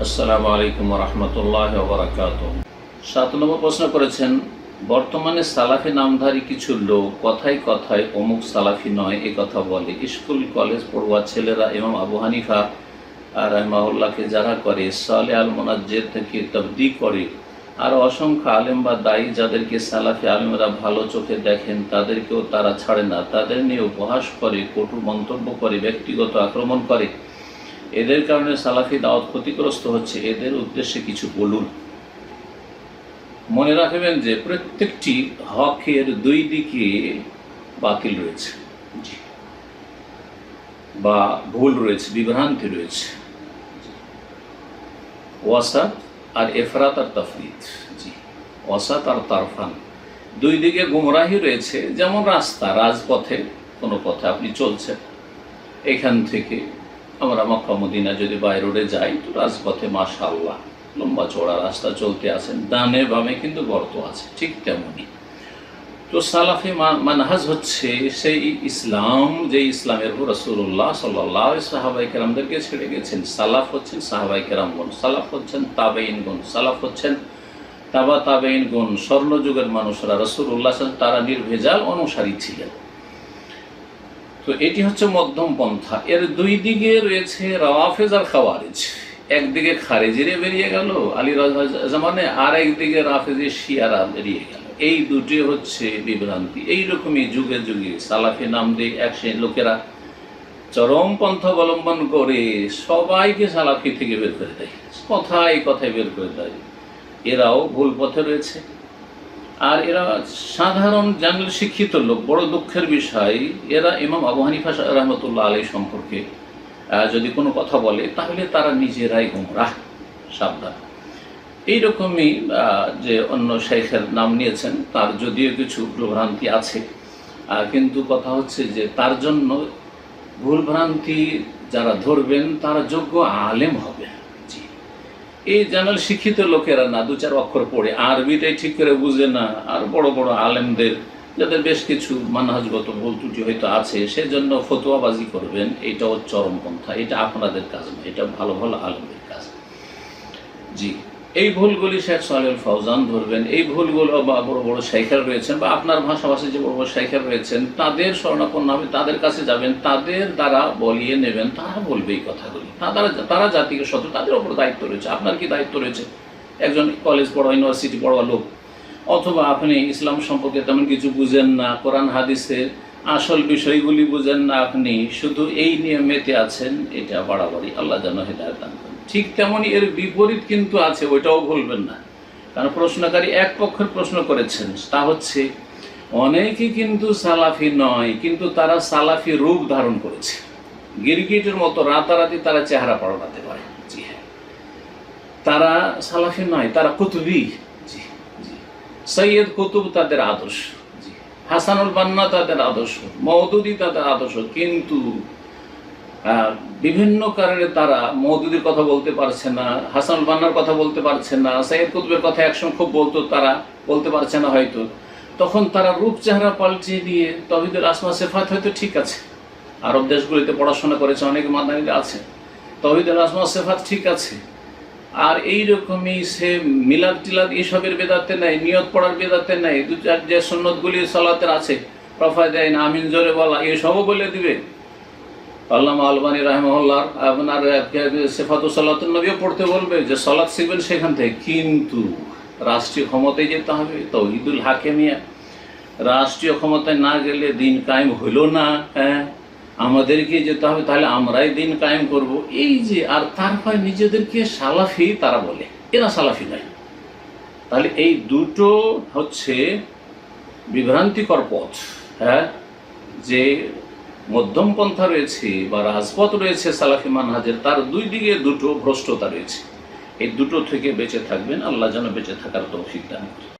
আসসালামু আলাইকুম রহমতুল্লাহি ওয়া বারাকাতুহু। 7 নম্বর প্রশ্ন করেছেন, বর্তমানে সালাফি নামধারী কিছু লোক কথায় কথায় অমুক সালাফি নয় এ কথা বলে। স্কুল কলেজ পড়ুয়া ছেলেরা ইমাম আবু হানিফা রাহিমাহুল্লাহকে যারা করে, সালেহ আল মুনাজ্জের থেকে তাবদী করে, আর অসংখ্য আলেম বা দায়ী যাদেরকে সালাফি আলেমরা ভালো চোখে দেখেন তাদেরকেও তারা ছাড়ে না। তাদের নিয়ে উপহাস করে, কটু মন্তব্য করে, ব্যক্তিগত আক্রমণ করে। এদের কারণে সালাফি দাওয়াত ক্ষতিগ্রস্ত হচ্ছে। এদের উদ্দেশ্যে কিছু বলুন। মনে রাখবেন যে প্রত্যেকটি হকের দুই দিকে বাতিল রয়েছে বা ভুল রয়েছে, বিভ্রান্তি রয়েছে, ওয়াসাত আর এফরাত আর তাফরিদ। ওয়াসাত আর তারফান, দুই দিকে গুমরাহি রয়েছে। যেমন রাস্তা, রাজপথে কোনো পথে আপনি চলছেন, এখান থেকে আমরা মক্কা মদিনা যদি বাই রোডে যাই তো রাজপথে মাশাআল্লাহ লম্বা চওড়া রাস্তা, চলতে আছেন, ডানে বামে কিন্তু গর্ত আছে। ঠিক তেমনই তো সালাফি মানহাজ হচ্ছে সেই ইসলাম, যে ইসলামের রাসূলুল্লাহ সাল্লাল্লাহু আলাইহি সাহাবায়ে কেরামদেরকে ছেড়ে গেছেন। সালাফ হচ্ছেন সাহাবায়ে কেরামগণ, সালাফ হচ্ছেন তাবেঈনগণ, সালাফ হচ্ছেন তাবা তাবেঈনগণ, স্বর্ণযুগের মানুষরা। রাসূলুল্লাহ তারা নির্ভেজাল অনুসারী ছিলেন। তো এটি হচ্ছে মধ্যম পন্থা। এর দুই দিকে রয়েছে রাওয়াফিজ আর খাওয়ারিজ। একদিকে খারেজিরে বেরিয়ে গেল আলী জামানে, আর একদিকে রাফেজি শিয়ারা বেরিয়ে গেল। এই দুটি হচ্ছে বিভ্রান্তি। এইরকমই যুগে যুগে সালাফি নাম দিয়ে এক লোকেরা চরম পন্থা অবলম্বন করে সবাইকে সালাফি থেকে বের করে দেয়, কথায় কথায় বের করে দেয়। এরাও ভুল পথে রয়েছে। আর এরা সাধারণ জানলে শিক্ষিত লোক। বড় দুঃখের বিষয়, এরা ইমাম আবু হানিফা রাহমাতুল্লাহ আলাইহি সম্পর্কে যদি কোনো কথা বলে তাহলে তারা নিজেরাই গোমরাহ। সাবধান। এইরকমই যে অন্য শেখের নাম নিয়েছেন, তার যদিও কিছু ভুলভ্রান্তি আছে, কিন্তু কথা হচ্ছে যে তার জন্য ভুলভ্রান্তি যারা ধরবেন তারা যোগ্য আলেম হবে। এই জানাল শিক্ষিত লোকেরা না, 2-4 অক্ষর পড়ে আরবিটাই ঠিক করে বুঝে না, আর বড় বড় আলেমদের যাদের বেশ কিছু মানহাজগত ভুল ত্রুটি হয়তো আছে, সেজন্য ফতোয়াবাজি করবেন। এটাও চরমপন্থা। এটা আপনাদের কাজ না, এটা ভালো ভালো আলেমদের কাজ। এই ভুলগুলি শেখ সালেহ ফৌজান ধরবেন। এই ভুলগুলো বা বড় বড় শেখের রয়েছেন বা আপনার ভাষাভাষী যে বড় বড় শেখের রয়েছেন তাদের শরণাপন্ন হবে, তাদের কাছে যাবেন, তাদের দ্বারা বলিয়ে নেবেন। তারা বলবে এই কথাগুলি। তারা জাতিকে সত্য, তাদের ওপর দায়িত্ব রয়েছে। আপনার কি দায়িত্ব রয়েছে? একজন কলেজ পড়া, ইউনিভার্সিটি পড়া লোক, অথবা আপনি ইসলাম সম্পর্কে তেমন কিছু বুঝেন না, কোরআন হাদিসের আসল বিষয়গুলি বুঝেন না, আপনি শুধু এই নিয়ে মেতে আছেন, এটা বাড়াবাড়ি। আল্লাহ যেন হেদায়েত দান করেন। ঠিক তেমনই এর বিপরীত কিন্তু আছে, ওইটাও ভুলবেন না। কারণ প্রশ্নকারী এক পক্ষের প্রশ্ন করেছেন, তা হচ্ছে অনেকেই কিন্তু সালাফি নয়, কিন্তু তারা সালাফি রূপ ধারণ করেছে। গিরগিটের মতো রাতারাতি তারা চেহারা পাল্টাতে পারে। জি হ্যাঁ, তারা সালাফি নয়, তারা কুতুবি। সৈয়দ কুতুব তাদের আদর্শ, হাসানুল বান্না তাদের আদর্শ, মওদুদি তাদের আদর্শ, কিন্তু বিভিন্ন কারণে তারা মওদুদির কথা বলতে পারছে না, হাসানুল বান্নার কথা বলতে পারছে না, সৈয়দ কুতুবের কথা একসময় খুব বলতো, তারা বলতে পারছে না হয়তো। তখন তারা রূপ চেহারা পাল্টে দিয়ে তাওহীদুল আসমা সিফাত হয়তো ঠিক আছে, আরব দেশগুলিতে পড়াশোনা করেছে, অনেক মাদানীরা আছে, তাওহীদুল আসমা সিফাত ঠিক আছে। আর এইরকমই সে মিলাদ টিলাদ এইসবের বেদাতে নেই, নিয়ত পড়ার বেদাতে নেই, যে সুন্নতগুলি সালাতের আছে, রফা দেয় না, আমিন জোরে বলা, এইসবও বলে দিবে। আল্লামা আলবানী রাহিমাহুল্লাহ আপনার সিফাতুস সালাতুন নবীও পড়তে বলবে, যে সালাত শিখবেন সেখান থেকে। কিন্তু রাষ্ট্রীয় ক্ষমতায় যেতে হবে, তাওহীদুল হাকিমিয়া। রাষ্ট্রীয় ক্ষমতায় না গেলে দিন কায়েম হইল না। হ্যাঁ, আমাদেরকে যেতে হবে, তাহলে আমরাই দিন কায়েম করব। এই যে, আর তারপরে নিজেদেরকে সালাফি তারা বলে, এরা সালাফি নয়। তাহলে এই দুটো হচ্ছে বিভ্রান্তিকর পথ। হ্যাঁ, যে মধ্যম পন্থা রয়েছে বা রাজপথ রয়েছে সালাফি মানহাজের, তার দুই দিকে দুটো ভ্রষ্টতা রয়েছে। এই দুটো থেকে বেঁচে থাকবেন। আল্লাহ যেন বেঁচে থাকার তৌফিক দান করেন।